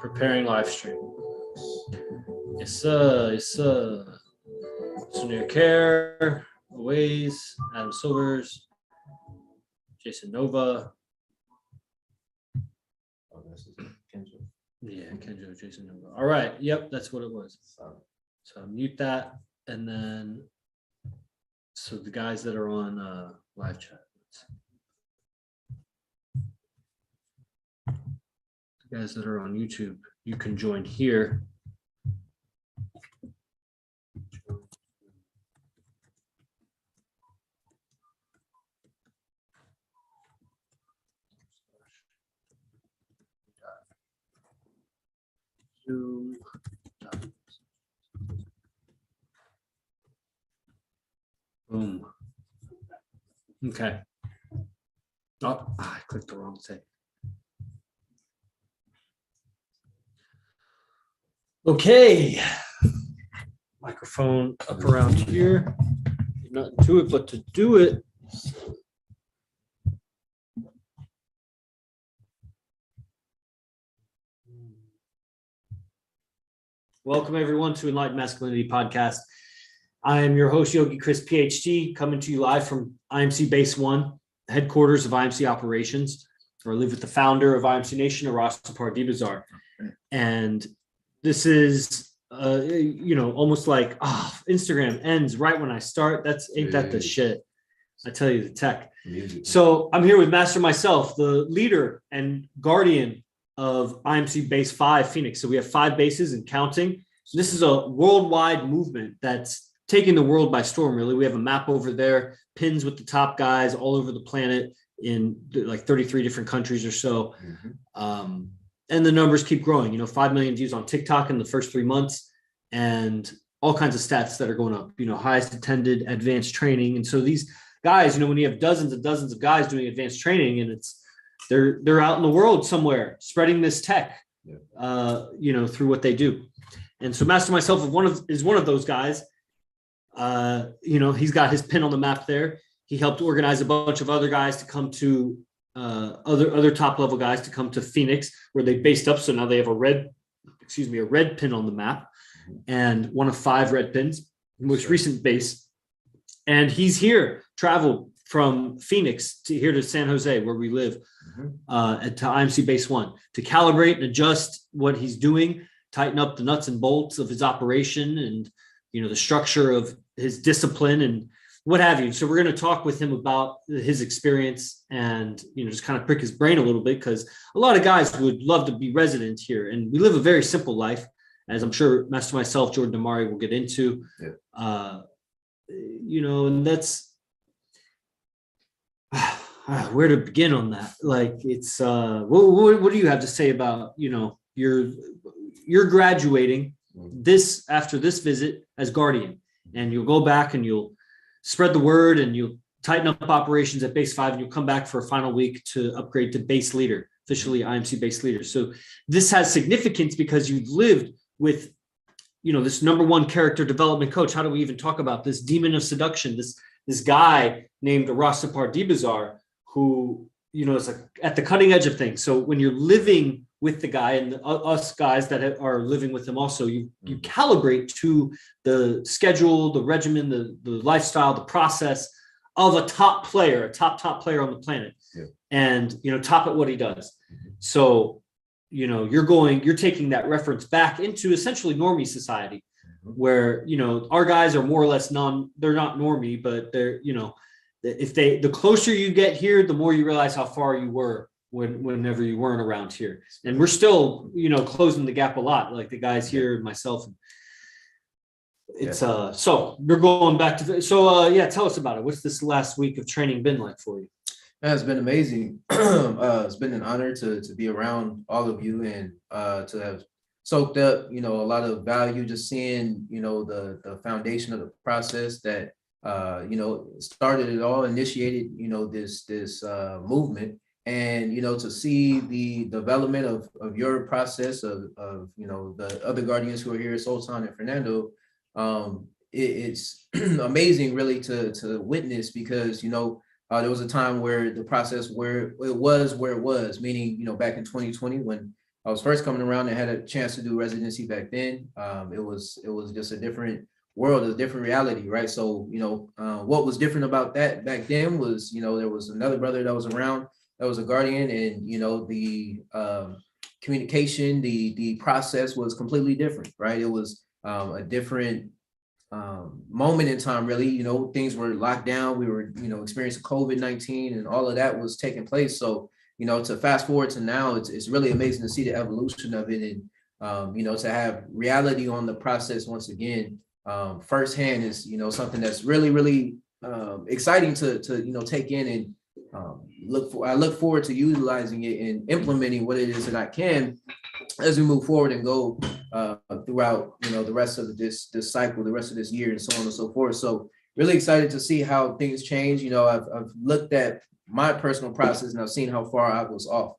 Preparing live stream. Yes, sir. Yes, sir. Sunir Care, Ways, Adam Silvers, Jason Nova. Oh, this is Kenjo. Yeah, Kenjo, Jason Nova. All right. Yep, that's what it was. So mute that. And then, so the guys that are on live chat. The guys that are on YouTube, you can join here. Zoom. Boom. Okay. Oh, I clicked the wrong thing. Okay. Microphone up around here. Nothing to it but to do it. Welcome everyone to Enlightened Masculinity Podcast. I am your host, Yogi Chris, PhD, coming to you live from IMC Base 1, headquarters of IMC Operations, where I live with the founder of IMC Nation, Arastapar Dibazar. And this is, almost like, Instagram ends right when I start. Ain't that the shit? I tell you, the tech. So I'm here with Master MyCellf, the leader and guardian of IMC Base 5 Phoenix. So we have 5 bases and counting. So this is a worldwide movement that's taking the world by storm, really. We have a map over there, pins with the top guys all over the planet in like 33 different countries or so. Mm-hmm. And the numbers keep growing, 5 million views on TikTok in the first 3 months and all kinds of stats that are going up, highest attended advanced training. And so these guys, when you have dozens and dozens of guys doing advanced training and they're out in the world somewhere spreading this tech, through what they do. And so Master MyCellf is one of those guys. He's got his pin on the map there. He helped organize a bunch of other guys to come to other top level guys to come to Phoenix, where they based up. So now they have a red pin on the map and one of 5 red pins, most recent base. And he's here, traveled from Phoenix to San Jose, where we live, to IMC Base 1 to calibrate and adjust what he's doing, tighten up the nuts and bolts of his operation and, the structure of his discipline and what have you. So we're going to talk with him about his experience and, just kind of prick his brain a little bit, because a lot of guys would love to be resident here. And we live a very simple life, as I'm sure Master MyCellf, Jordan Demari will get into, and that's where to begin on that. Like it's, what do you have to say about, you're graduating after this visit as guardian, and you'll go back and you'll spread the word and you'll tighten up operations at base 5 and you'll come back for a final week to upgrade to base leader, officially IMC base leader. So this has significance because you've lived with, this number 1 character development coach. How do we even talk about this demon of seduction? This guy named Arastapar Dibazar, who, is like at the cutting edge of things. So when you're living with the guy and us guys that are living with him also, you calibrate to the schedule, the regimen, the lifestyle, the process of a top player on the planet, and, top at what he does. So, you're taking that reference back into essentially normie society, where, our guys are more or less they're not normie, but they're, the closer you get here, the more you realize how far you were whenever you weren't around here. And we're still, closing the gap a lot, like the guys here and myself. It's so we're going back to, tell us about it. What's this last week of training been like for you? It's been amazing. It's been an honor to be around all of you and to have soaked up, a lot of value, just seeing, the foundation of the process that, started it all, initiated, this movement. And, to see the development of your process of the other guardians who are here, Sultan and Fernando, it's amazing really to witness, because, there was a time where the process where it was, meaning, back in 2020 when, I was first coming around and had a chance to do residency back then. It was just a different world, a different reality, right? So, what was different about that back then was, there was another brother that was around that was a guardian, and the communication, the process was completely different, right? It was a different moment in time, really. Things were locked down. We were, experiencing COVID-19, and all of that was taking place. So, to fast forward to now, it's really amazing to see the evolution of it, and to have reality on the process once again, firsthand is, something that's really, really exciting to take in, and I look forward to utilizing it and implementing what it is that I can as we move forward and go throughout the rest of this cycle, the rest of this year, and so on and so forth. So really excited to see how things change. I've looked at my personal process, and I've seen how far I was off,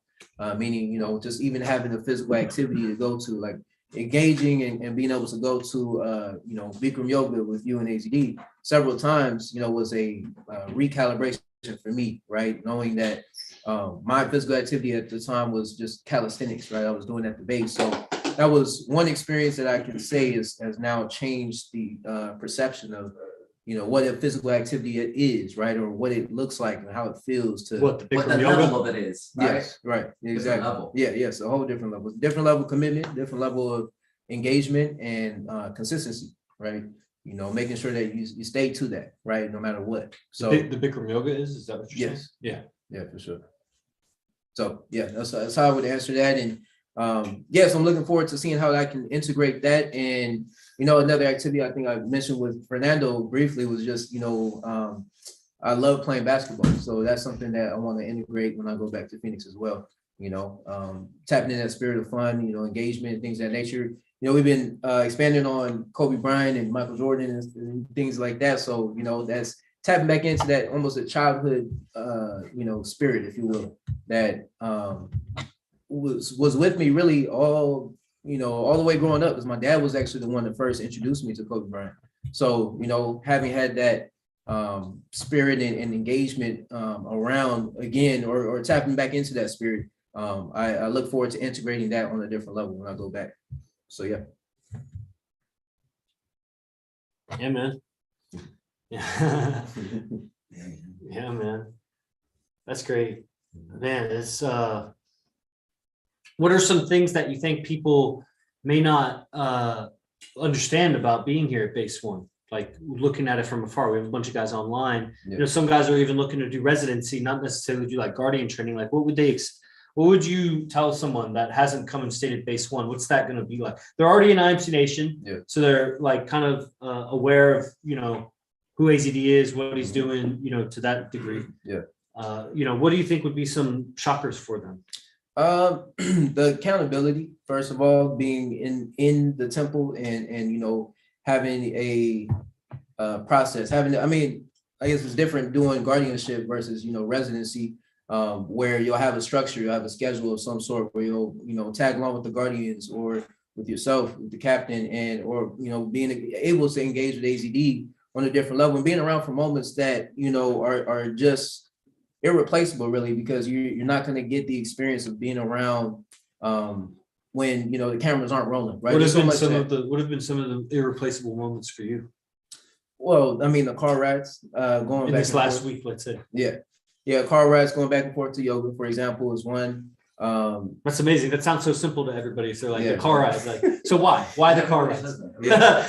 meaning just even having a physical activity to go to, like engaging and being able to go to Bikram yoga with you and AZD several times, was a recalibration for me, right? Knowing that my physical activity at the time was just calisthenics, right? I was doing at the base. So that was one experience that I can say has now changed the perception of, what a physical activity it is, right? Or what it looks like and how it feels to what the level of it is. Right? Yes, right. Exactly. Yeah, yes, a whole different level of commitment, different level of engagement and consistency, right? Making sure that you stay to that, right? No matter what. So the Bikram yoga is that what you're saying? Yes. Yeah, for sure. So yeah, that's how I would answer that. And yes, I'm looking forward to seeing how I can integrate that. And another activity I think I mentioned with Fernando briefly was just I love playing basketball, so that's something that I want to integrate when I go back to Phoenix as well. Tapping in that spirit of fun, engagement, things of that nature. We've been expanding on Kobe Bryant and Michael Jordan and things like that. So that's tapping back into that almost a childhood spirit, if you will, that was with me really all the way growing up, because my dad was actually the one that first introduced me to Kobe Bryant. So having had that spirit and engagement around again, or tapping back into that spirit, I look forward to integrating that on a different level when I go back. So yeah. Yeah, man. Yeah. Yeah, man. That's great. Man, it's what are some things that you think people may not understand about being here at Base One? Like looking at it from afar. We have a bunch of guys online. Yeah. Some guys are even looking to do residency, not necessarily do like guardian training. Like what would you tell someone that hasn't come and stayed at Base One? What's that going to be like? They're already in IMC Nation. Yeah. So they're like kind of aware of, who AZD is, what he's doing, to that degree. Yeah. What do you think would be some shockers for them? The accountability, first of all, being in the temple and having a process, I guess it's different doing guardianship versus residency, where you'll have a structure, you'll have a schedule of some sort where you'll tag along with the guardians or with yourself, with the captain, and or being able to engage with AZD on a different level and being around for moments that are just irreplaceable, really, because you're not going to get the experience of being around when the cameras aren't rolling, right? What have been some of the irreplaceable moments for you? Well, the car rides going in back this last week, let's say. Yeah, car rides going back and forth to yoga, for example, is one. That's amazing. That sounds so simple to everybody. So like Yeah. the car rides, like, so why the car rides? Yeah.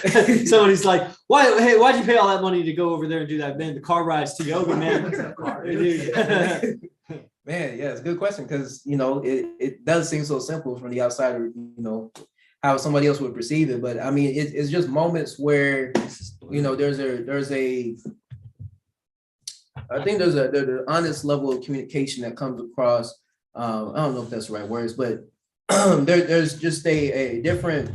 Somebody's like, why'd you pay all that money to go over there and do that? Man, the car rides to yoga, man. Man, yeah, it's a good question, because it does seem so simple from the outsider, how somebody else would perceive it. But it's just moments where there's an honest level of communication that comes across. I don't know if that's the right words, but there's just a different.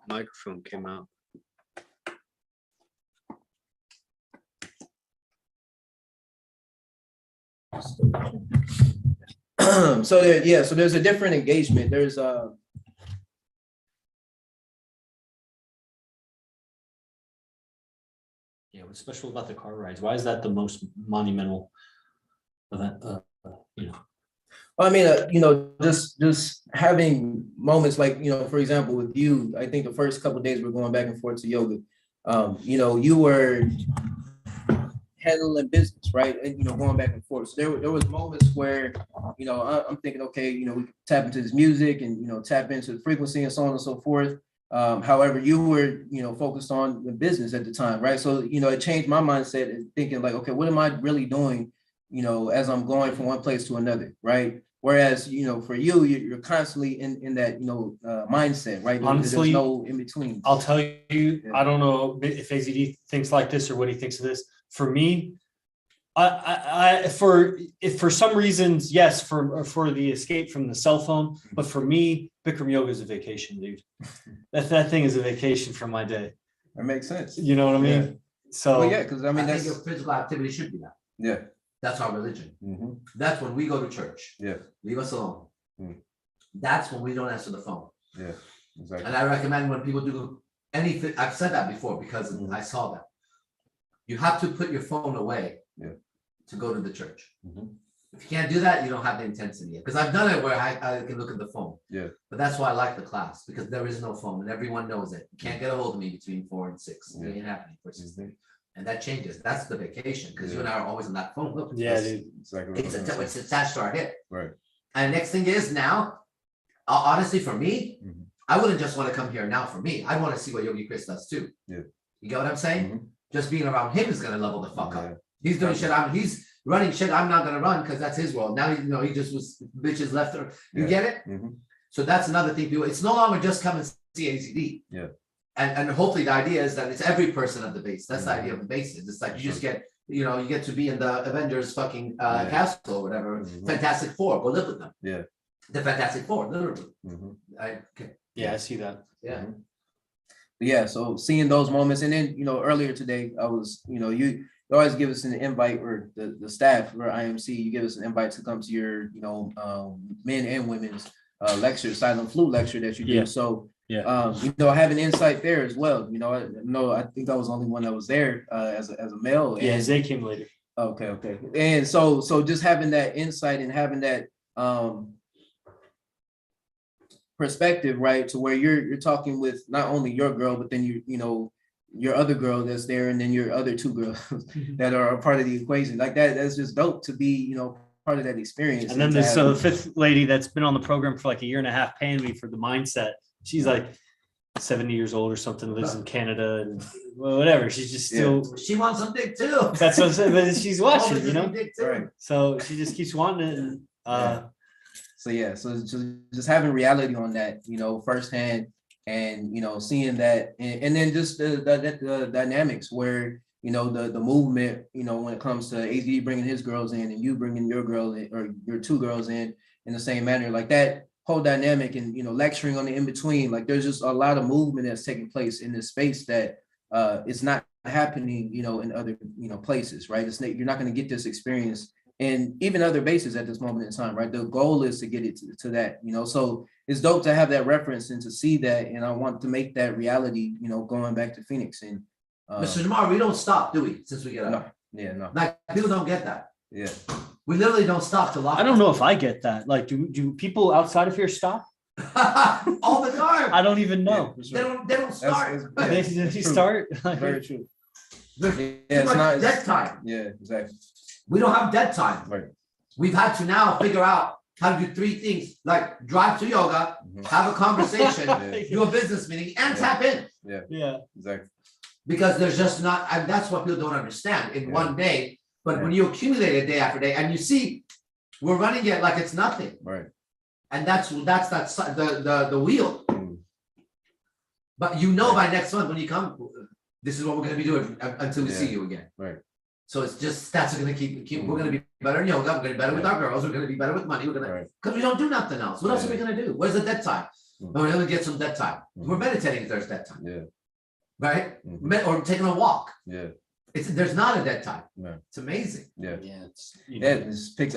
Microphone came out. So there's a different engagement. There's Yeah, what's special about the car rides? Why is that the most monumental event? I mean, just having moments like, for example, with you, I think the first couple of days we're going back and forth to yoga. You were handling business, right? And, going back and forth. So there was moments where, I'm thinking, okay, we could tap into this music and, tap into the frequency and so on and so forth. However, you were, focused on the business at the time, right? So, it changed my mindset and thinking like, okay, what am I really doing, as I'm going from one place to another, right? Whereas, for you, you're constantly in that, mindset, right? Honestly, there's no in between. I'll tell you, I don't know if AZD thinks like this or what he thinks of this. For me, for some reasons, yes, for the escape from the cell phone, but for me, Bikram yoga is a vacation, dude. That thing is a vacation from my day. That makes sense. You know what I mean? Yeah. So well, yeah, because I mean, I that's think your physical activity should be that. Yeah. That's our religion. Mm-hmm. That's when we go to church. Yeah. Leave us alone. Mm. That's when we don't answer the phone. Yeah. Exactly. And I recommend when people do anything, I've said that before because I saw that. You have to put your phone away to go to the church. Mm-hmm. If you can't do that, you don't have the intensity yet. Because I've done it where I can look at the phone. Yeah. But that's why I like the class, because there is no phone and everyone knows it. You can't get a hold of me between 4 and 6. It ain't happening for 6 days. And that changes. That's the vacation, because you and I are always on that phone. Look, dude. Exactly. It's attached to our hip. Right. And next thing is now, honestly, for me, I wouldn't just want to come here now for me. I want to see what Yogi Chris does too. Yeah. You get what I'm saying? Mm-hmm. Just being around him is going to level the fuck up. He's doing shit. He's running shit. I'm not going to run because that's his world. Now, he just was bitches left. You get it? Mm-hmm. So that's another thing. People, it's no longer just come and see AZD. Yeah. And hopefully the idea is that it's every person at the base. That's the idea of the bases. It's like you just get, you get to be in the Avengers fucking castle or whatever. Mm-hmm. Fantastic Four. Go live with them. Yeah. The Fantastic Four, literally. Mm-hmm. Yeah, I see that. Yeah. Mm-hmm. Yeah, so seeing those moments, and then earlier today I was, you always give us an invite, or the staff or IMC, you give us an invite to come to your, men and women's lecture, silent flute lecture that you do. Yeah. So having insight there as well. I think I was the only one that was there as a male. Yeah, Zay came later. Okay. And so just having that insight and having that perspective, right, to where you're talking with not only your girl, but then your other girl that's there, and then your other two girls that are a part of the equation. Like that's just dope to be, part of that experience. And then there's the fifth lady that's been on the program for like a year and a half, paying me for the mindset. She's like 70 years old or something, lives in Canada, and whatever. She's just still. She wants some dick too. That's what I'm saying. But she's watching, Right. So she just keeps wanting it. And, So just having reality on that, firsthand, and seeing that, and then just the dynamics where the movement, when it comes to AZ bringing his girls in and you bringing your girl in, or your two girls in the same manner, like that whole dynamic, and lecturing on the in between, like there's just a lot of movement that's taking place in this space that it's not happening, in other places, right? You're not going to get this experience. And even other bases at this moment in time, right? The goal is to get it to that, so it's dope to have that reference and to see that. And I want to make that reality, going back to Phoenix. And Mr. Demari, we don't stop, do we? Since we get up. No. Like people don't get that. Yeah. We literally don't stop to lock. I don't know if I get that. Like, do people outside of here stop? All the time. I don't even know. Yeah, they don't start. They start. Very true. It's not dead time. Yeah, exactly. We don't have dead time. Right. We've had to now figure out how to do 3 things, like drive to yoga, have a conversation, do a business meeting, and tap in. Yeah, exactly. Because there's just not, and that's what people don't understand in one day. But when you accumulate it day after day, and you see, we're running it like it's nothing. Right. And that's the wheel. But by next month when you come, this is what we're going to be doing until we see you again. Right. So it's just that's going to keep. We're going to be better in yoga. We're going to be better with our girls. We're going to be better with money. We're going to because we don't do nothing else. What else are we going to do? Where's the dead time? We're going to get some dead time. We're meditating if there's dead time. Yeah. Right. Or taking a walk. Yeah. There's not a dead time. No. It's amazing. Yeah.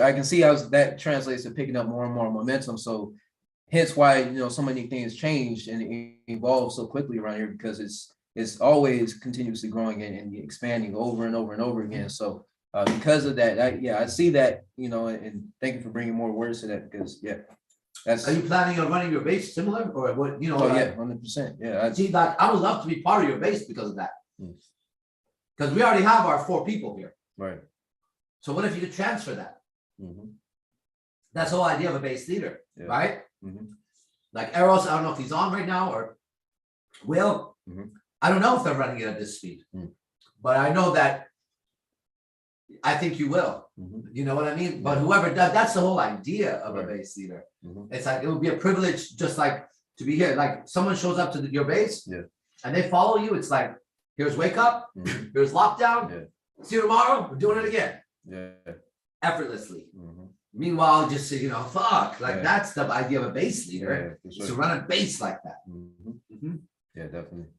I can see how that translates to picking up more and more momentum. So hence why so many things change and evolve so quickly around here, because it's always continuously growing and expanding over and over and over again. So because of that, I see that, and thank you for bringing more words to that because that's. Are you planning on running your base similar or what? Oh yeah, 100%. Yeah, See, like I would love to be part of your base because of that. Because we already have our 4 people here. right. So what if you could transfer that? Mhm. That's the whole idea of a base leader, Yeah. right? Mhm. Like Eros, I don't know if he's on right now or Will. Mhm. I don't know if they're running it at this speed, Mm. but I know that I think you will. Mhm. You know what I mean? But whoever does, that's the whole idea of a Right. base leader. Mhm. It's like it would be a privilege just like to be here. Like someone shows up to your base and they follow you. It's like, here's wake up, Mhm. here's lockdown. Yeah. See you tomorrow. We're doing it again. Yeah. Effortlessly. Mhm. Meanwhile, just fuck. Like Yeah. that's the idea of a base leader. Yeah, for is sure. to run a base like that. Mhm. Mhm. Yeah, definitely.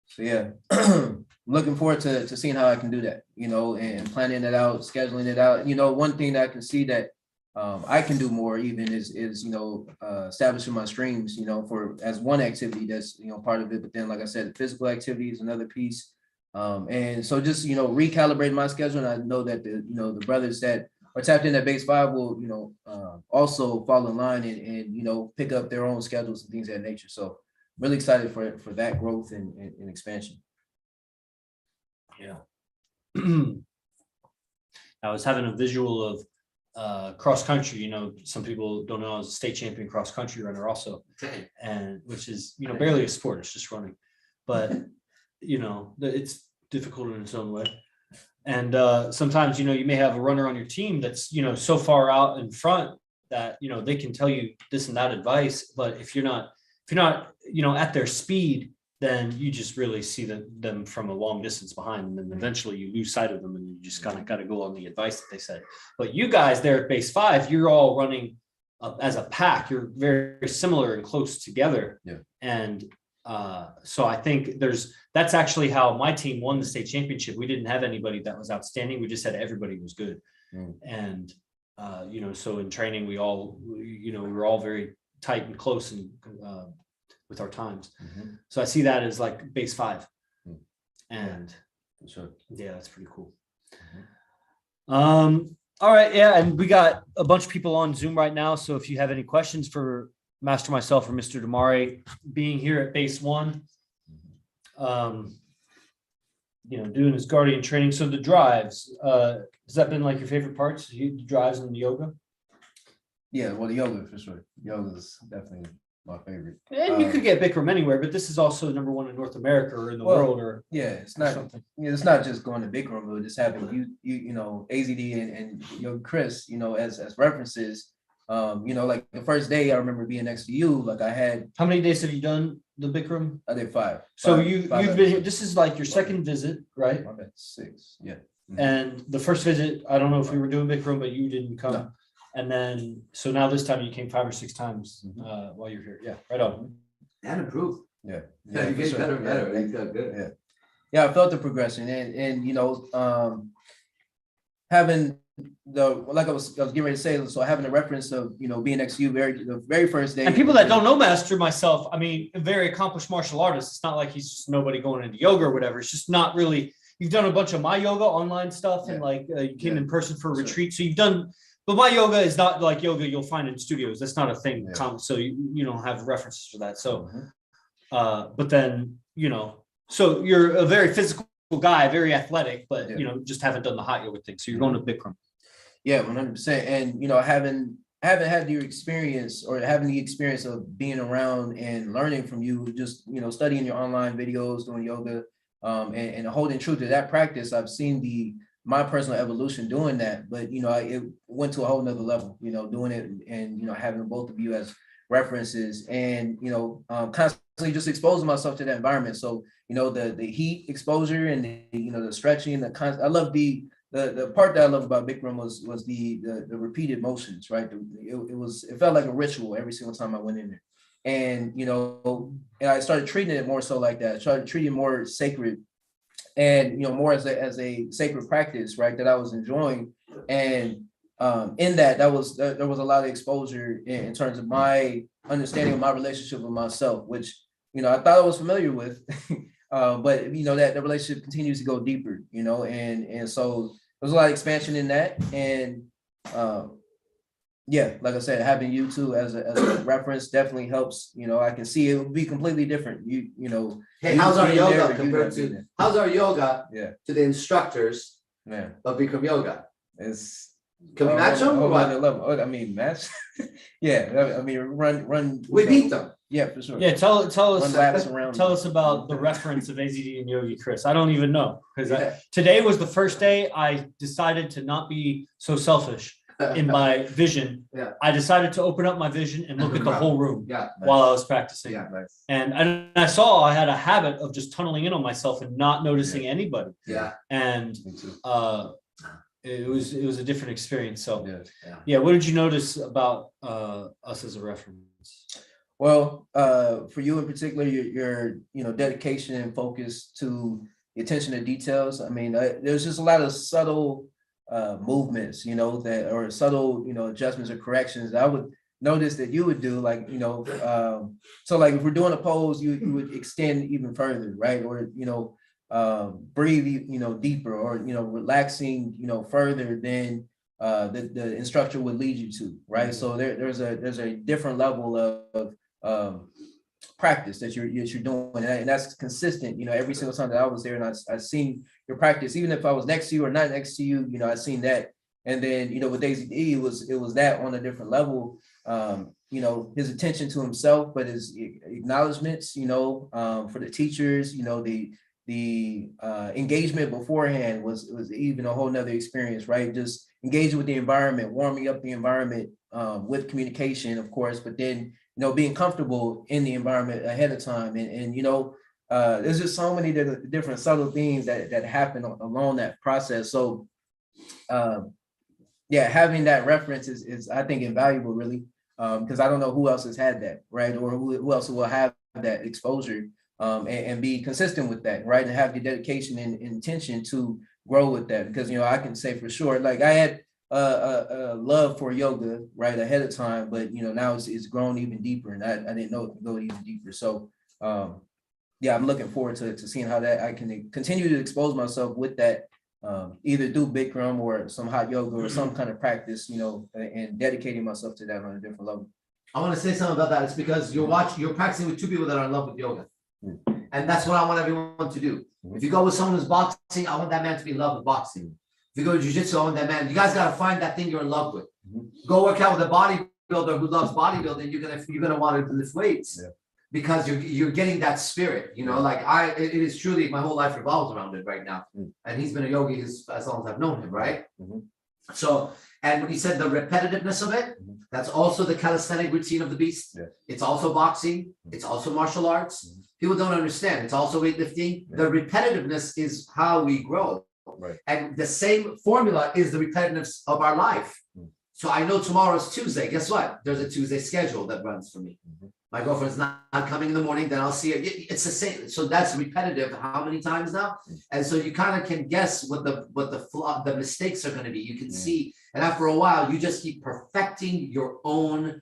So yeah, I'm looking forward to seeing how I can do that, and planning it out, scheduling it out. One thing that I can see that I can do more even is establishing my streams, for as one activity that's part of it. But then, like I said, physical activity is another piece. And so just recalibrate my schedule. And I know that the brothers that are tapped in at base 5 will also fall in line and pick up their own schedules and things of that nature. So really excited for that growth and expansion. Yeah. I was having a visual of cross country. Some people don't know I was a state champion cross country runner also, Okay. and which is barely a sport, it's just running, but it's difficult in its own way. And sometimes you may have a runner on your team that's so far out in front that they can tell you this and that advice, but if you're not at their speed, then you just really see them from a long distance behind, and then eventually you lose sight of them, and you just kind of got to go on the advice that they said. But you guys there at base 5, you're all running as a pack. You're very similar and close together. Yeah. And so I think that's actually how my team won the state championship. We didn't have anybody that was outstanding. We just had everybody was good. And so in training we were all very tight and close and with our times. So I see that as like base 5. And sure. Yeah, that's pretty cool. All right, yeah, and we got a bunch of people on Zoom right now, so if you have any questions for Master, myself, or Mr. Demari being here at base 1, doing his guardian training. So the drives, has that been like your favorite parts, the drives and the yoga? Yeah, well, the yoga for sure. Yoga is definitely my favorite. And you could get Bikram anywhere, but this is also #1 in North America or in the world, or it's not something. It's not just going to Bikram, but just having AZD and Chris, as references. Like the first day I remember being next to you, like I had. How many days have you done the Bikram? I did 5. So you've been here. This is like your second visit, right? I'm at 6. Yeah. And the first visit, I don't know if we were doing Bikram, but you didn't come. No. And then, so now this time you came 5 or 6 times while you're here. Yeah, right on. And improve. Yeah. You get better and better. You got good. Yeah. Yeah, I felt the progression and having like I was getting ready to say, so having a reference of being next to you the very first day. And people that don't know Master, myself, I mean, a very accomplished martial artist. It's not like he's just nobody going into yoga or whatever. It's just not really. You've done a bunch of my yoga online stuff, and like you came in person for a retreat. So you've done. But my yoga is not like yoga you'll find in studios. That's not a thing. So you don't have references for that. So, but then, so you're a very physical guy, very athletic, but, just haven't done the hot yoga thing. So you're going to Bikram. Yeah, 100%. And, haven't had the experience or having the experience of being around and learning from you, just, studying your online videos, doing yoga, and holding true to that practice. I've seen my personal evolution doing that, but it went to a whole nother level, doing it and having both of you as references and constantly just exposing myself to that environment. So the heat exposure and the stretching, I love the part that I love about Bikram was the repeated motions, right? It felt like a ritual every single time I went in there, and and I started treating it more so like that. I started treating it more sacred. And more as a sacred practice, right? That I was enjoying, and in that there was a lot of exposure in terms of my understanding of my relationship with myself, which I thought I was familiar with, But you know that the relationship continues to go deeper, you know, and so there's a lot of expansion in that. And yeah, like I said, having you two as a reference definitely helps. You know, I can see it would be completely different. You know, Hey, you how's our being there, yoga but you compared not being to there. how's our yoga Yeah, to the instructors man, of Bikram Yoga? it's Can we match them? or whole what? other level. I mean, match. Yeah, I mean, run. We you beat know, them. Yeah, for sure. Yeah, tell Run us laps around. tell us about the reference of AZD and Yogi Chris. I don't even know because Yeah. today was the first day I decided to not be so selfish in my vision. Yeah. I decided to open up my vision and look at the whole room Yeah. while I was practicing. Yeah. Nice. And I saw I had a habit of just tunneling in on myself and not noticing anybody. Yeah. And Me too. it was a different experience. So Yeah. yeah, what did you notice about us as a reference? Well, for you in particular, your you know dedication and focus to the attention to details. I mean, there's just a lot of subtle movements, you know, that or subtle adjustments or corrections that I would notice that you would do, like so like if we're doing a pose, you would extend even further, right? Or breathe deeper, or relaxing further than the instructor would lead you to, right? So there's a different level of practice that you're doing, and that's consistent. Every single time that I was there, and I've seen your practice, even if I was next to you or not next to you, I've seen that. And then with Daisy D, it was that on a different level. His attention to himself, but his acknowledgments, for the teachers, the engagement beforehand was even a whole nother experience, right? Just engaging with the environment, warming up the environment with communication, of course, but then being comfortable in the environment ahead of time, and there's just so many different subtle things that happen along that process. So having that reference is I think invaluable, really, because I don't know who else has had that, right? Or who else will have that exposure and be consistent with that, right? And have the dedication and intention to grow with that, because I can say for sure, like I had a love for yoga right ahead of time, but now it's grown even deeper, and I didn't know it could go even deeper. So I'm looking forward to seeing how that I can continue to expose myself with that, either through Bikram or some hot yoga or some kind of practice, and dedicating myself to that on a different level. I want to say something about that. It's because you're practicing with two people that are in love with yoga. And that's what I want everyone to do. If you go with someone who's boxing, I want that man to be in love with boxing. If you go to jiu-jitsu, I want that man. You guys got to find that thing you're in love with. Go work out with a bodybuilder who loves bodybuilding. You're gonna want to lift weights because you're getting that spirit. It is truly, my whole life revolves around it right now. And he's been a yogi as long as I've known him, right? So, and when he said the repetitiveness of it, that's also the calisthenic routine of the beast. It's also boxing. It's also martial arts. People don't understand. It's also weightlifting. The repetitiveness is how we grow. Right. And the same formula is the repetitiveness of our life. So I know tomorrow's Tuesday. Guess what? There's a Tuesday schedule that runs for me. My girlfriend's not coming in the morning, then I'll see her. It's the same. So that's repetitive. How many times now? And so you kind of can guess what the mistakes are going to be. You can see, and after a while, you just keep perfecting your own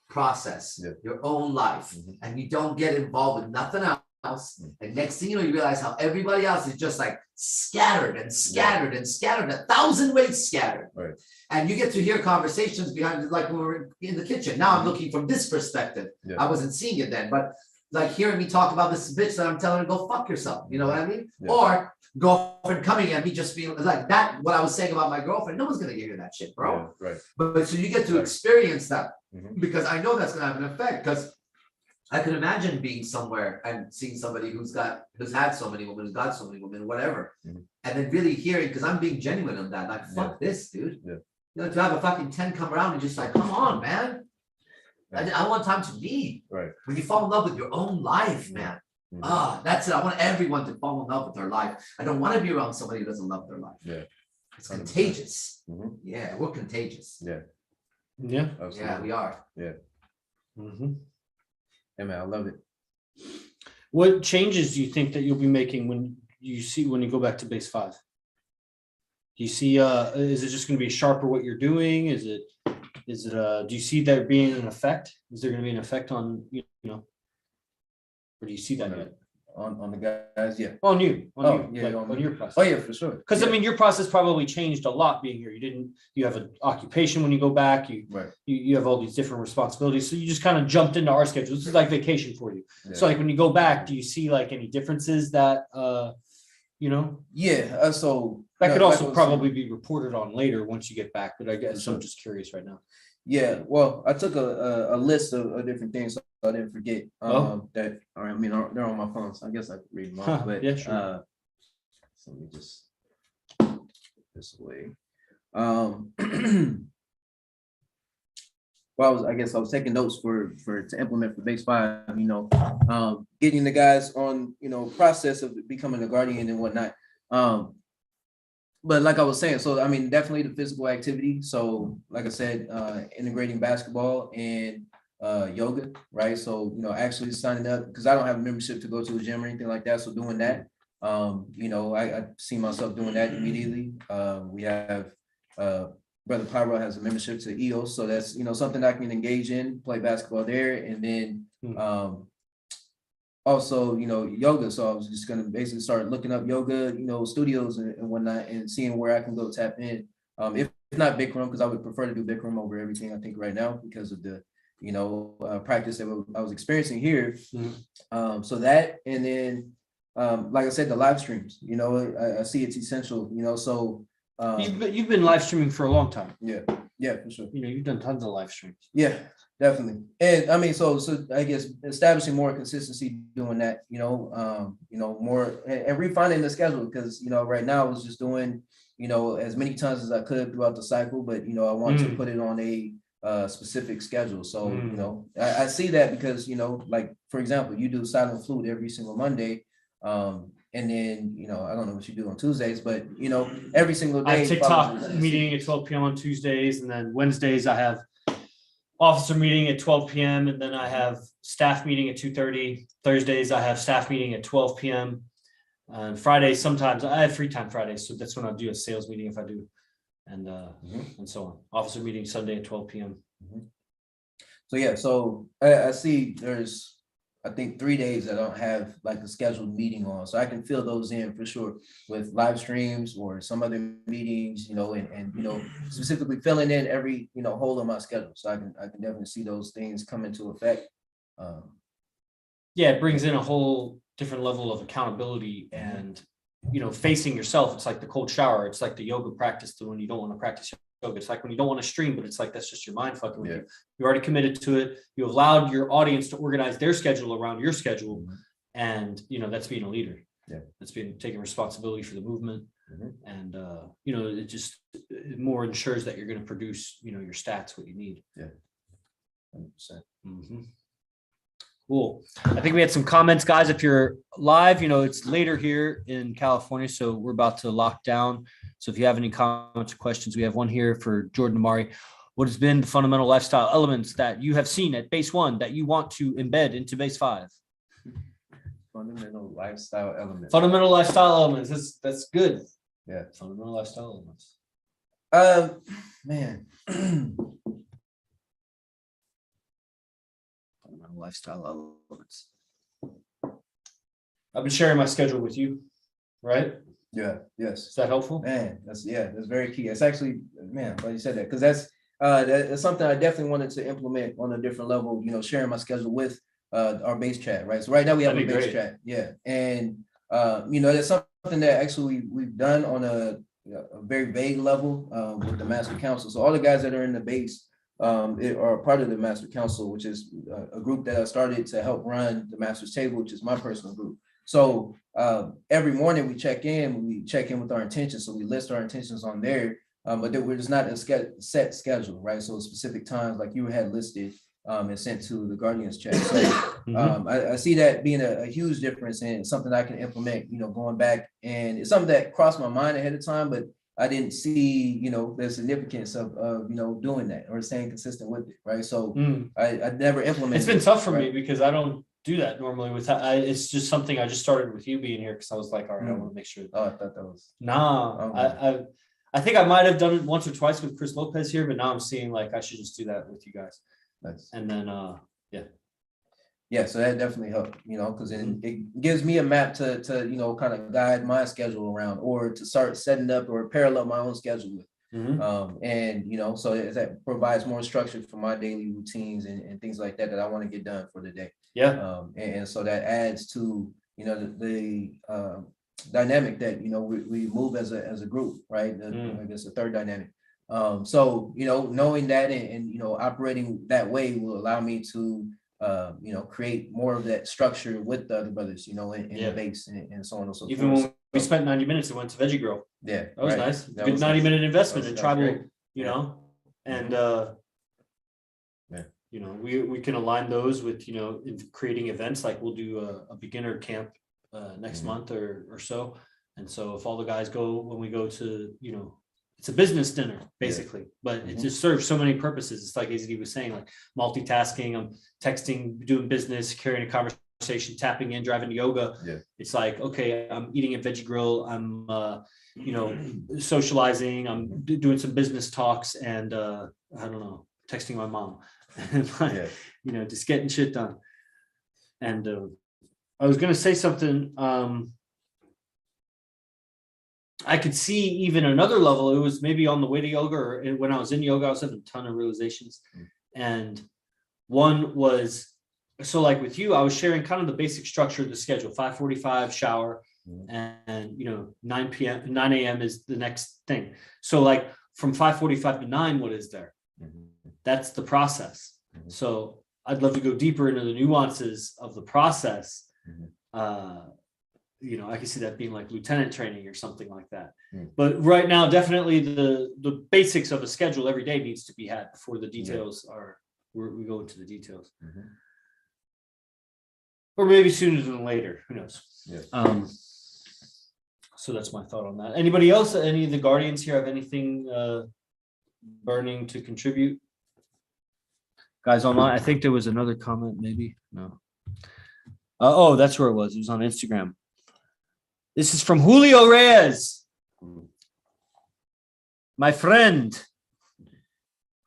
process, your own life, and you don't get involved with nothing else. And next thing you know, you realize how everybody else is just like scattered and scattered and scattered, 1,000 ways scattered. Right. And you get to hear conversations behind it, like when we're in the kitchen. Now I'm looking from this perspective. I wasn't seeing it then, but like hearing me talk about this bitch that I'm telling her, go fuck yourself. You know what I mean? Or girlfriend coming at me just being like that. What I was saying about my girlfriend, no one's gonna hear that shit, bro. Right. But so you get to experience that because I know that's gonna have an effect. Because I could imagine being somewhere and seeing somebody who's had so many women, who's got so many women, whatever, and then really hearing, because I'm being genuine on that. Like, fuck this, dude. To have a fucking 10 come around and just like, come on, man. I want time to lead. Right. When you fall in love with your own life, man. That's it. I want everyone to fall in love with their life. I don't want to be around somebody who doesn't love their life. It's contagious. Yeah, we're contagious. Yeah, absolutely. Yeah, we are. Yeah, man, I love it. What changes do you think that you'll be making when you go back to base 5? Do you see is it just going to be sharper what you're doing? Is it do you see there being an effect? Is there going to be an effect on or do you see that yet? on the guys, yeah. On you, yeah, on your process. Oh yeah, for sure. Because I mean, your process probably changed a lot being here. You have an occupation when you go back. You have all these different responsibilities. So you just kind of jumped into our schedule. This is like vacation for you. Yeah. So like when you go back, do you see like any differences that Yeah. So that could also probably be reported on later once you get back. But I guess I'm just curious right now. Yeah, well, I took a list of different things so I didn't forget that. Or I mean, they're on my phone, so I guess I could read them off. But yeah, sure. So let me just put this away. Well, I guess I was taking notes to implement for base 5. Getting the guys on process of becoming a guardian and whatnot. But like I was saying, so I mean, definitely the physical activity. So like I said, integrating basketball and yoga, right? So actually signing up because I don't have a membership to go to a gym or anything like that. So doing that, I see myself doing that immediately. We have Brother Pyro has a membership to EOS, so that's something I can engage in, play basketball there, and then also, yoga. So I was just going to basically start looking up yoga, studios and whatnot and seeing where I can go tap in. If not Bikram, because I would prefer to do Bikram over everything I think right now because of the, practice that I was experiencing here. So that, and then, like I said, the live streams, I see it's essential, so. You've been live streaming for a long time. Yeah, for sure. You've done tons of live streams. Yeah, definitely. And I mean, so I guess establishing more consistency doing that, more and refining the schedule because right now I was just doing, as many times as I could throughout the cycle, but I want to put it on a specific schedule. So, I see that because, like for example, you do silent flute every single Monday. And then, I don't know what you do on Tuesdays, but, every single day. I have TikTok meeting at 12 p.m. on Tuesdays. And then Wednesdays, I have officer meeting at 12 p.m. And then I have staff meeting at 2:30. Thursdays, I have staff meeting at 12 p.m. Fridays, sometimes I have free time Fridays. So that's when I'll do a sales meeting if I do. And so on. Officer meeting Sunday at 12 p.m. So, yeah, so I see there's, I think 3 days I don't have like a scheduled meeting on, so I can fill those in for sure with live streams or some other meetings, and specifically filling in every hole in my schedule, so I can definitely see those things come into effect. Yeah, it brings in a whole different level of accountability and facing yourself. It's like the cold shower. It's like the yoga practice to when you don't want to practice yoga. It's like when you don't want to stream, but it's like that's just your mind fucking with you. You already committed to it. You allowed your audience to organize their schedule around your schedule, and that's being a leader. Yeah, that's being taking responsibility for the movement, and it more ensures that you're going to produce your stats what you need. Yeah, 100%. Cool. I think we had some comments, guys. If you're live, it's later here in California, so we're about to lock down. So if you have any comments or questions, we have one here for Jordan Demari. What has been the fundamental lifestyle elements that you have seen at base 1 that you want to embed into base 5? Fundamental lifestyle elements. Fundamental lifestyle elements. That's good. Yeah. Fundamental lifestyle elements. Man. Lifestyle elements. I've been sharing my schedule with you, right? Yeah. Yes. Is that helpful? Man, that's very key. It's actually, man, glad you said that because that's something I definitely wanted to implement on a different level. Sharing my schedule with our base chat, right? So right now we have a base chat, yeah, and that's something that actually we've done on a very vague level with the Master Council. So all the guys that are in the base. Are part of the Master Council, which is a group that I started to help run the Master's Table, which is my personal group. So every morning we check in with our intentions. So we list our intentions on there, but we're just not a set schedule, right? So specific times like you had listed and sent to the Guardians chat. So I see that being a huge difference and something I can implement, going back. And it's something that crossed my mind ahead of time, but I didn't see, the significance of doing that or staying consistent with it, right? So I never implemented. It's been tough for me because I don't do that normally. It's just something I just started with you being here because I was like, all right, I want to make sure. Oh, I thought that was. I think I might have done it once or twice with Chris Lopez here, but now I'm seeing like I should just do that with you guys. Nice. And then Yeah, so that definitely helped, because it gives me a map to kind of guide my schedule around, or to start setting up or parallel my own schedule with. And so that provides more structure for my daily routines and things like that I want to get done for the day. Yeah. And so that adds to the dynamic that we move as a group, right? I guess the third dynamic. So knowing that and operating that way will allow me to create more of that structure with the other brothers, in the base and so on and so forth. Even when we spent 90 minutes and went to Veggie Grill. Yeah, that was nice. Good 90-minute investment in tribal, and we can align those with creating events. Like we'll do a beginner camp next month or so. And so if all the guys go, when we go to it's a business dinner basically, but it just serves so many purposes. It's like AZD was saying, like multitasking. I'm texting, doing business, carrying a conversation, tapping in, driving to yoga. It's like, okay, I'm eating at Veggie Grill, I'm socializing, I'm doing some business talks, and I don't know, texting my mom and just getting shit done. And I was gonna say something. I could see even another level. It was maybe on the way to yoga, or when I was in yoga, I was having a ton of realizations. And one was, so like with you, I was sharing kind of the basic structure of the schedule: 5:45 shower, and 9 a.m. is the next thing. So like from 5:45 to 9, what is there? That's the process. So I'd love to go deeper into the nuances of the process. I can see that being like lieutenant training or something like that. But right now, definitely the basics of a schedule every day needs to be had before the details we go into the details. Or maybe sooner than later, who knows? So that's my thought on that. Anybody else, any of the guardians here have anything burning to contribute? Guys online, I think there was another comment, maybe. No. Oh, that's where it was. It was on Instagram. This is from Julio Reyes. My friend.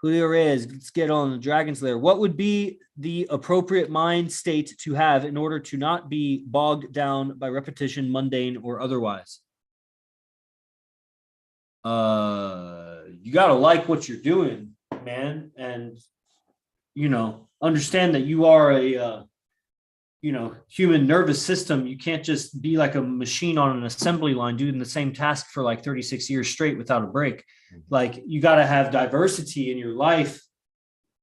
Julio Reyes, let's get on the Dragon's Lair. What would be the appropriate mind state to have in order to not be bogged down by repetition, mundane, or otherwise? You got to like what you're doing, man. And, understand that you are a, human nervous system. You can't just be like a machine on an assembly line doing the same task for like 36 years straight without a break. Like you got to have diversity in your life,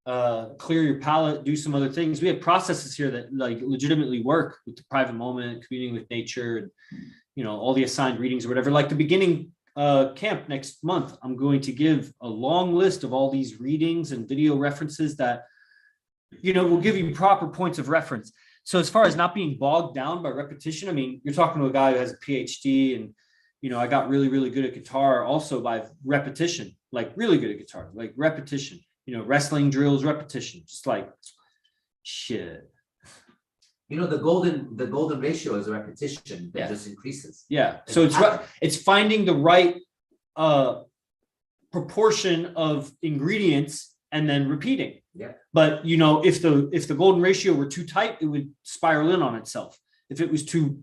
clear your palate, do some other things. We have processes here that like legitimately work with the private moment, communing with nature, and, all the assigned readings or whatever. Like the beginning camp next month, I'm going to give a long list of all these readings and video references that, will give you proper points of reference. So as far as not being bogged down by repetition, I mean, you're talking to a guy who has a PhD, and, I got really, really good at guitar also by repetition, like really good at guitar, like repetition, wrestling drills, repetition, just like shit. The golden ratio is a repetition that just increases. Yeah. So it's finding the right proportion of ingredients and then repeating. Yeah. But if the golden ratio were too tight, it would spiral in on itself. If it was too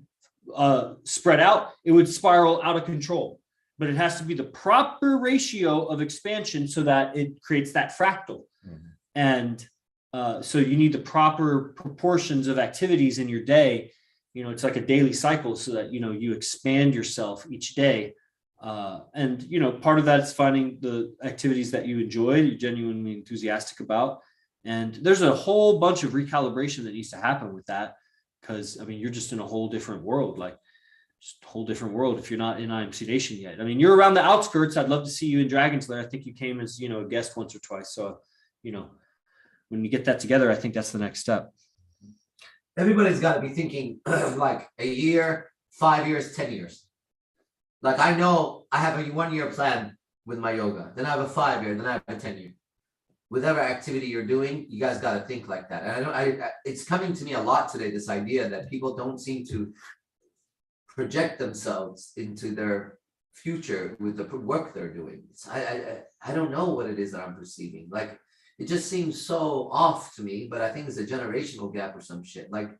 spread out, it would spiral out of control. But it has to be the proper ratio of expansion so that it creates that fractal. And so you need the proper proportions of activities in your day. It's like a daily cycle so that you expand yourself each day. And part of that is finding the activities that you enjoy, you're genuinely enthusiastic about. And there's a whole bunch of recalibration that needs to happen with that, because you're just in a whole different world, like just a whole different world if you're not in IMC Nation yet. You're around the outskirts. I'd love to see you in Dragon's Lair. I think you came as a guest once or twice. So when you get that together, I think that's the next step. Everybody's got to be thinking like a year, 5 years, 10 years. Like I know I have a 1 year plan with my yoga, then I have a 5 year, then I have a 10 year. Whatever activity you're doing, you guys got to think like that. And it's coming to me a lot today, this idea that people don't seem to project themselves into their future with the work they're doing. I don't know what it is that I'm perceiving. Like it just seems so off to me, but I think it's a generational gap or some shit. Like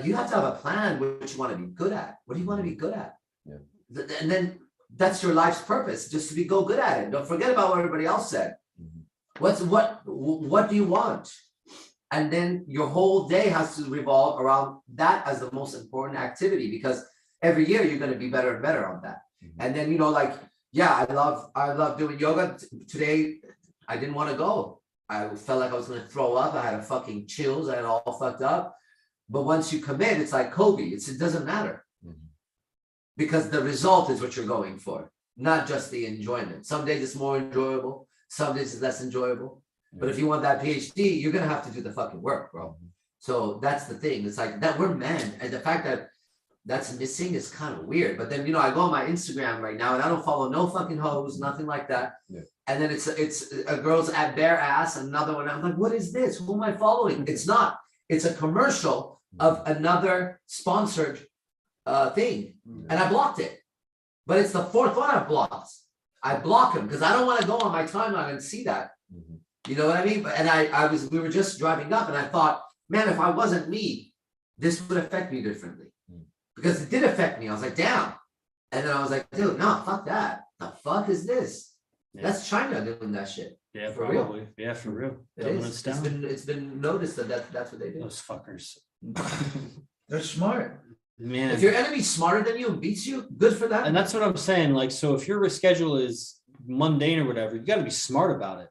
you have to have a plan what you want to be good at. What do you want to be good at? Yeah. And then that's your life's purpose, just to be go good at it. Don't forget about what everybody else said. What do you want? And then your whole day has to revolve around that as the most important activity, because every year you're going to be better and better on that. And then, like, yeah, I love doing yoga. Today, I didn't want to go. I felt like I was going to throw up. I had a fucking chills. I had all fucked up. But once you commit, it's like Kobe. It doesn't matter. Because the result is what you're going for, not just the enjoyment. Some days it's more enjoyable. Some days it's less enjoyable. But if you want that PhD, you're going to have to do the fucking work, bro. So that's the thing. It's like that we're men. And the fact that that's missing is kind of weird. But then, I go on my Instagram right now and I don't follow no fucking hoes, nothing like that. Yeah. And then it's a girl's at bare ass, another one. I'm like, what is this? Who am I following? It's not. It's a commercial of another sponsored thing. And I blocked it. But it's the fourth one I've blocked. I block them because I don't want to go on my timeline and see that. You know what I mean? And we were just driving up and I thought, man, if I wasn't me, this would affect me differently. Because it did affect me. I was like, damn. And then I was like, dude, no, fuck that. The fuck is this? Yeah. That's China doing that shit. Yeah, for probably. Real. Yeah, for real. It's been noticed that's what they do. Those fuckers. They're smart. Man. If your enemy's smarter than you and beats you, good for them. And that's what I'm saying. Like, so if your schedule is mundane or whatever, you got to be smart about it.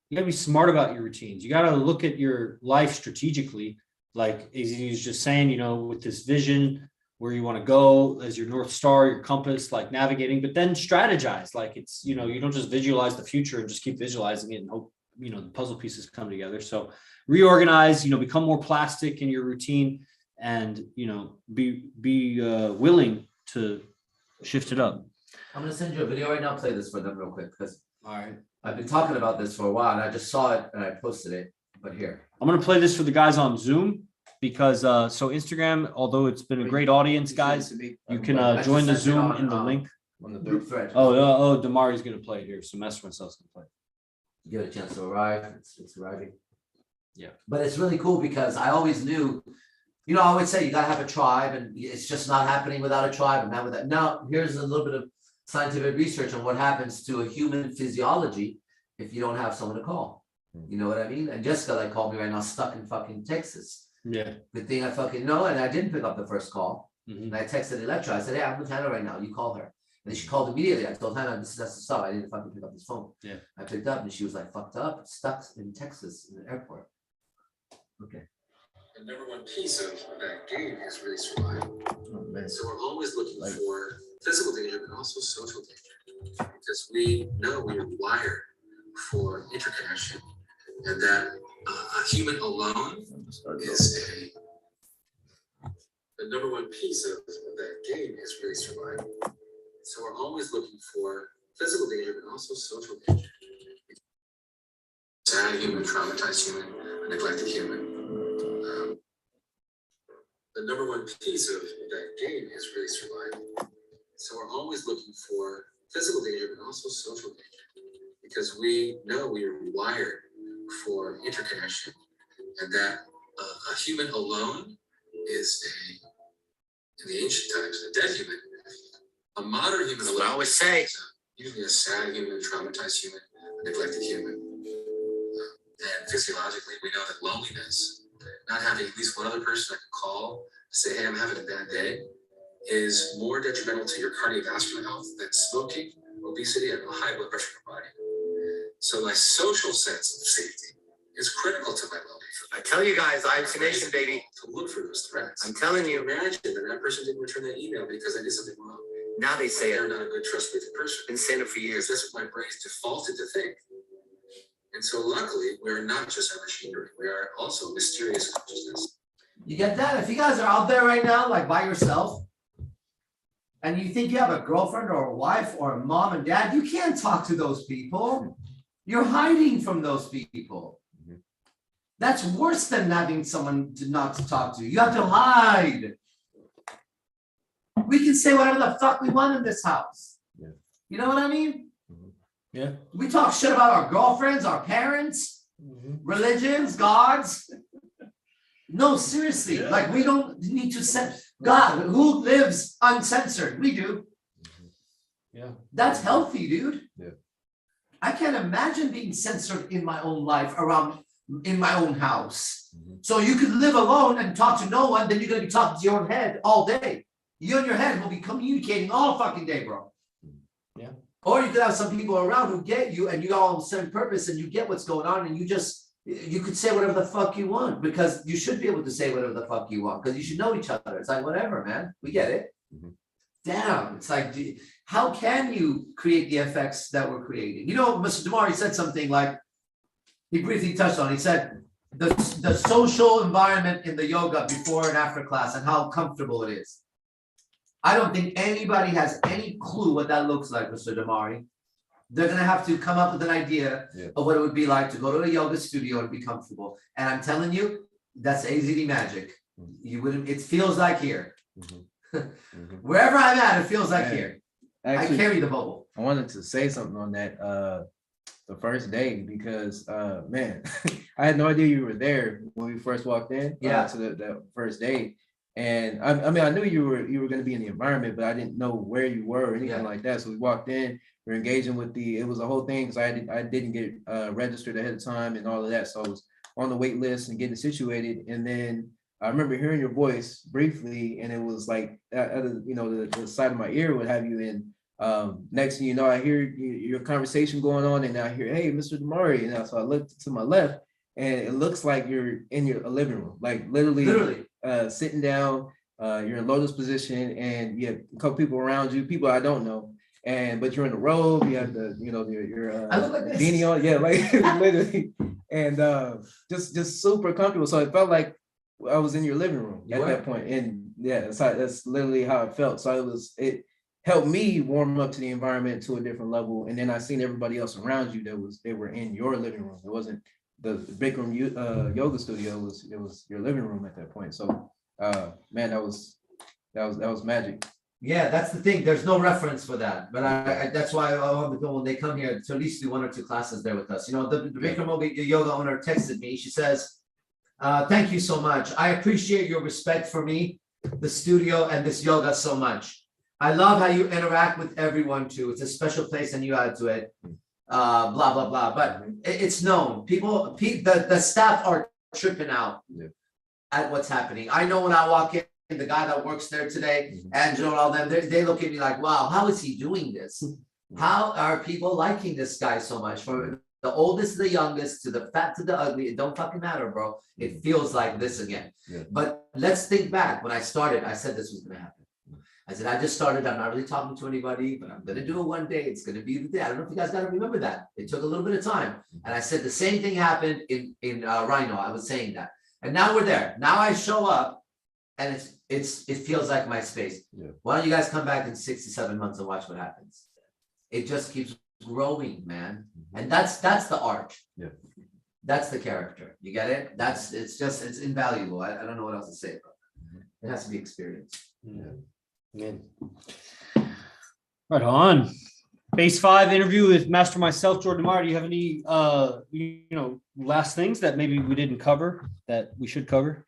You got to be smart about your routines. You got to look at your life strategically. Like, as he was just saying, with this vision, where you want to go as your North Star, your compass, like navigating, but then strategize. Like it's, you don't just visualize the future and just keep visualizing it and hope, the puzzle pieces come together. So reorganize, become more plastic in your routine and, be willing to shift it up. I'm going to send you a video right now. Play this for them real quick. Because all right, I've been talking about this for a while and I just saw it and I posted it, but here. I'm going to play this for the guys on Zoom. Because so Instagram, although it's been a great audience, guys, you can join the Zoom in the link on the group thread. Oh, Demari's gonna play it here, so MyCellf's gonna play. Give it a chance to arrive. It's arriving. Yeah, but it's really cool because I always knew, I always say you gotta have a tribe, and it's just not happening without a tribe, and not with that. Now here's a little bit of scientific research on what happens to a human physiology if you don't have someone to call. You know what I mean? And Jessica called me right now, stuck in fucking Texas. Yeah. Good thing I fucking know, and I didn't pick up the first call. And I texted Electra. I said, hey, I'm with Hannah right now. You call her. And then she called immediately. I told Hannah, that's the stuff. I didn't fucking pick up this phone. Yeah. I picked up and she was like fucked up, stuck in Texas in the airport. Okay. The number one piece of that game is really survival. So we're always looking for physical danger, but also social danger. Because we know we are wired for interconnection and that a human alone is the number one piece of that game is really survival. So we're always looking for physical danger, but also social danger. Sad human, traumatized human, a neglected human. The number one piece of that game is really survival. So we're always looking for physical danger, but also social danger. Because we know we are wired for interconnection and that a human alone is in the ancient times, a dead human. A modern human alone, I always say, usually a sad human, a traumatized human, a neglected human. And physiologically, we know that loneliness, not having at least one other person I can call, say, hey, I'm having a bad day, is more detrimental to your cardiovascular health than smoking, obesity, and high blood pressure in your body. So my social sense of safety is critical to my well-being. I tell you guys, IMC Nation, baby. To look for those threats. I'm telling you. Imagine that person didn't return that email because I did something wrong. Now they say they're not a good, trustworthy person. Been saying it for years. That's what my brain's defaulted to think. And so luckily, we're not just our machinery. We are also mysterious consciousness. You get that? If you guys are out there right now, like by yourself, and you think you have a girlfriend or a wife or a mom and dad, you can't talk to those people. You're hiding from those people. That's worse than having someone not to talk to. You have to hide. We can say whatever the fuck we want in this house. Yeah. You know what I mean? Yeah. We talk shit about our girlfriends, our parents. religions, gods. No, seriously, like we don't need to God, who lives uncensored? We do. Yeah. That's healthy, dude. Yeah. I can't imagine being censored in my own life in my own house. So you could live alone and talk to no one, then you're gonna be talking to your own head all day. You and your head will be communicating all fucking day, bro. Yeah. Or you could have some people around who get you and you all have a certain purpose and you get what's going on and you could say whatever the fuck you want because you should be able to say whatever the fuck you want because you should know each other. It's like, whatever, man, we get it. Damn, it's like, how can you create the effects that we're creating? You know, Mr. Demari said something like, he briefly touched on, he said, the social environment in the yoga before and after class and how comfortable it is. I don't think anybody has any clue what that looks like, Mr. Demari. They're gonna have to come up with an idea of what it would be like to go to a yoga studio and be comfortable. And I'm telling you, that's AZD magic. You wouldn't, it feels like here. Wherever I'm at, it feels like here. Actually, I carry the bubble. I wanted to say something on that the first day because man, I had no idea you were there when we first walked in to the first day. And I mean, I knew you were going to be in the environment, but I didn't know where you were or anything like that. So we walked in, we were engaging with it was a whole thing because I didn't get registered ahead of time and all of that. So I was on the wait list and getting situated. And then I remember hearing your voice briefly, and it was like, the side of my ear would have you in. Next thing you know, I hear your conversation going on, and I hear, "Hey, Mr. Demari," and so I looked to my left, and it looks like you're in your living room, like literally. Sitting down, you're in lotus position, and you have a couple people around you, people I don't know, but you're in the robe, you have your I look like this. beanie on, like literally, and just super comfortable. So it felt like I was in your living room at that point, and that's literally how it felt. So it helped me warm up to the environment to a different level, and then I seen everybody else around you they were in your living room. It wasn't the Bikram yoga studio, it was your living room at that point. So man, that was magic. Yeah, that's the thing. There's no reference for that, but I that's why I want to go when they come here to at least do 1 or 2 classes there with us. You know, the Bikram yoga owner texted me. She says, "Thank you so much. I appreciate your respect for me, the studio, and this yoga so much. I love how you interact with everyone too. It's a special place and you add to it. Blah blah blah." But it's known. The staff are tripping out at what's happening. I know when I walk in, the guy that works there today, Angelo and all them, they look at me like, "Wow, how is he doing this? How are people liking this guy so much? From the oldest to the youngest, to the fat to the ugly, it don't fucking matter, bro. It feels like this again." But let's think back. When I started, I said this was gonna happen. I said, I just started, I'm not really talking to anybody, but I'm gonna do it one day. It's gonna be the day. I don't know if you guys gotta remember that. It took a little bit of time. And I said the same thing happened in Rhino. I was saying that. And now we're there. Now I show up and it feels like my space. Why don't you guys come back in 6 to 7 months and watch what happens? It just keeps growing, man. And that's the art. That's the character. You get it? It's invaluable. I don't know what else to say about that. It has to be experienced. Man. Right on. Base 5 interview with Master myself, Jordan Demari. Do you have any last things that maybe we didn't cover that we should cover?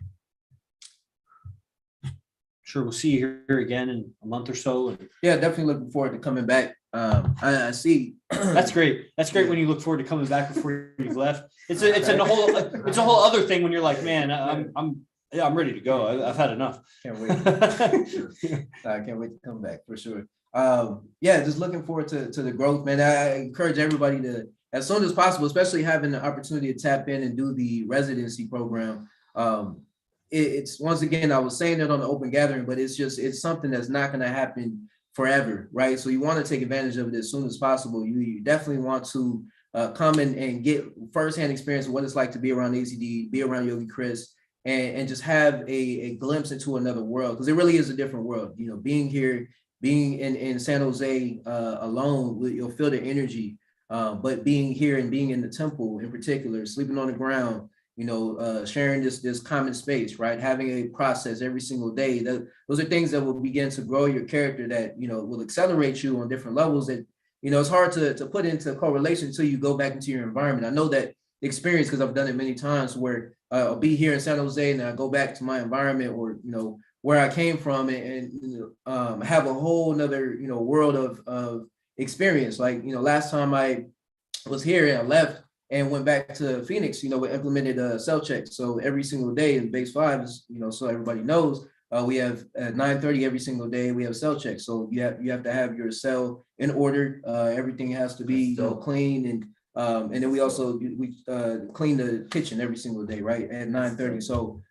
Sure, we'll see you here again in a month or so. Yeah, definitely looking forward to coming back. I see. That's great. That's great when you look forward to coming back before you've left. It's a whole other thing when you're like, man, I'm ready to go. I've had enough. Can't wait. I can't wait to come back for sure. Just looking forward to the growth, man. I encourage everybody to, as soon as possible, especially having the opportunity to tap in and do the residency program. It's once again, I was saying it on the open gathering, but it's something that's not going to happen forever, right? So you want to take advantage of it as soon as possible. You definitely want to come and get firsthand experience of what it's like to be around AZD, be around Yogi Chris, and just have a glimpse into another world, because it really is a different world. You know, being here, being in San Jose alone, you'll feel the energy, but being here and being in the temple in particular, sleeping on the ground, sharing this common space, right? Having a process every single day. Those are things that will begin to grow your character, that, will accelerate you on different levels that, it's hard to put into correlation until you go back into your environment. I know that experience, because I've done it many times, where I'll be here in San Jose and I go back to my environment, or where I came from, and have a whole nother world of experience. Like last time I was here and I left and went back to Phoenix, we implemented cell check. So every single day in base 5 is, so everybody knows, we have at 9:30 every single day, we have cell check. So you have to have your cell in order. Everything has to be clean, and then we also clean the kitchen every single day, right, at 9:30. So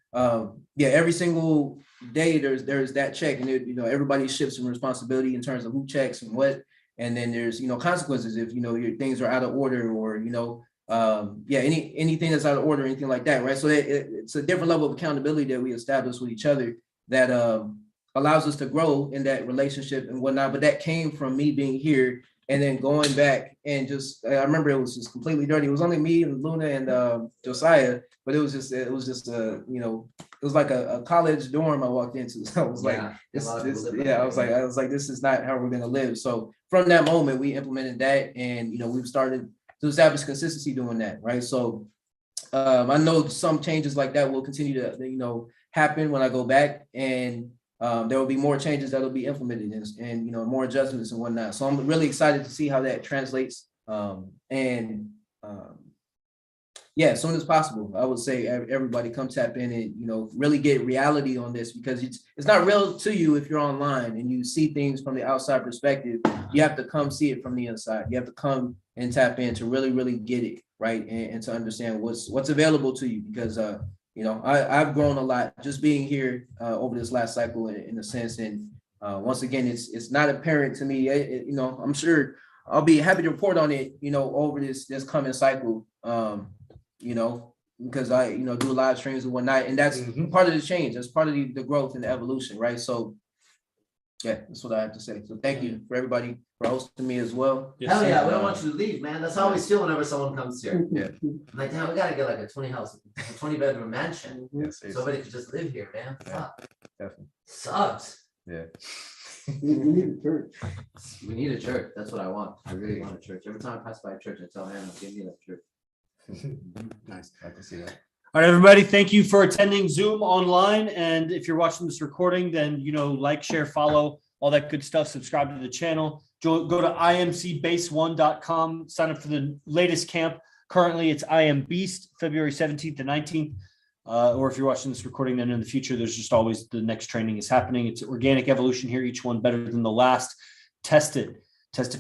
every single day there's that check, and everybody shifts some responsibility in terms of who checks and what. And then there's consequences if your things are out of order, or anything that's out of order, anything like that, right? So it's a different level of accountability that we establish with each other that allows us to grow in that relationship and whatnot. But that came from me being here and then going back, and just I remember it was just completely dirty. It was only me and Luna and Josiah, but it was just it was like a college dorm I walked into. So I was I was like, this is not how we're gonna live. So from that moment, we implemented that, and we've started to establish consistency doing that, right? So I know some changes like that will continue to happen when I go back, and there will be more changes that will be implemented, and more adjustments and whatnot. So I'm really excited to see how that translates. As soon as possible, I would say everybody come tap in and really get reality on this, because it's not real to you if you're online and you see things from the outside perspective. You have to come see it from the inside. You have to come and tap in to really get it right, and to understand what's available to you, because I've grown a lot just being here over this last cycle in a sense. And once again, it's not apparent to me. I'm sure I'll be happy to report on it, over this coming cycle. Because I, do live streams and whatnot, and that's part of the change. That's part of the growth and the evolution, right? So, yeah, that's what I have to say. So thank you for everybody for hosting me as well. Hell yeah, we don't want you to leave, man. That's how I always feel whenever someone comes here. Yeah. I'm like, damn, we gotta get like a 20-bedroom mansion. Yes, Somebody could just live here, man. Fuck. Definitely. Sucks. Yeah. We need a church. We need a church. That's what I want. I really want a church. Every time I pass by a church, I tell Hannah, give me that church. Nice. I can see that. All right, everybody. Thank you for attending Zoom online. And if you're watching this recording, then, like, share, follow, all that good stuff. Subscribe to the channel. Go to imcbase1.com. Sign up for the latest camp. Currently, it's I Am Beast, February 17th to 19th. Or if you're watching this recording, then in the future, there's just always the next training is happening. It's organic evolution here. Each one better than the last. Test it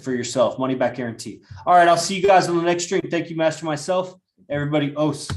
for yourself. Money back guarantee. All right. I'll see you guys on the next stream. Thank you, Master MyCellf. Everybody, os.